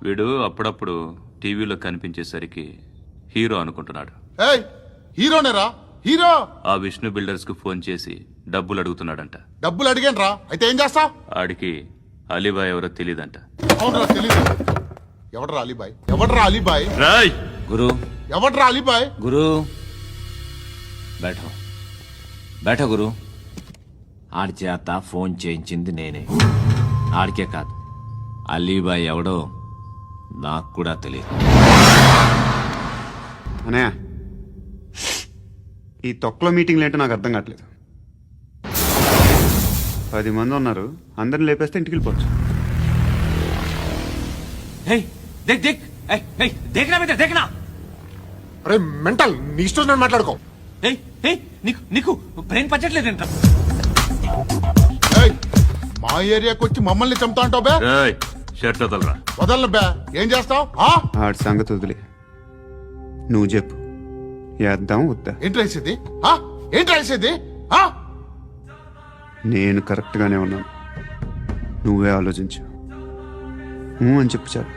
వీడు అప్పుడప్పుడు టీవీలో కనిపించేసరికి హీరో అనుకుంటున్నాడు. ఏయ్ హీరోనేరా హీరో. ఆ విష్ణు బిల్డర్స్ కు ఫోన్ చేసి డబ్బులు అడుగుతున్నాడంట. డబ్బులు అడిగాను రా, అయితే ఏం చేస్తావ్? ఆడికి అలీబాయ్ ఎవరో తెలియదంట. అవునరా తెలీదు. ఎవడ్రా అలీబాయ్? ఎవడ్రా అలీబాయ్? రాయ్ గురు ఎవడ్రా అలీబాయ్? గురు బైఠో బైఠో గురు. ఆడి చేత ఫోన్ చేయించింది నేనే. ఆడికే కాదు, అలీబాయ్ ఎవడో నాకు కూడా తెలియదు. అనే ఈ తొక్కలో మీటింగ్లు ఏంటో నాకు అర్థం కావట్లేదు. 10 మంది ఉన్నారు, అందరిని లేపేస్తే ఇంటికి వెళ్ళిపోవచ్చు. దేక్ దేక్ దేఖనా బేటా దేఖనా. అరే మెంటల్, నీ ఇష్టం నేను మాట్లాడుకో. నీకు నీకు బ్రెయిన్ పచ్చట్లేదంట. ఏయ్ మా ఏరియాకి వచ్చి మమ్మల్ని చంపుతా అంటావు బే? రాయ్ షర్ట్ వదలరా. వదలను బే. ఏం చేస్తావు? ఆడి సంగతి వదిలే, నువ్వు చెప్పు, వేద్దాం వద్దా? ఏంటి రాసేది? ఏంటి రాసేది? నేను కరెక్ట్గానే ఉన్నాను, నువ్వే ఆలోచించు. అని చెప్పు చాలు.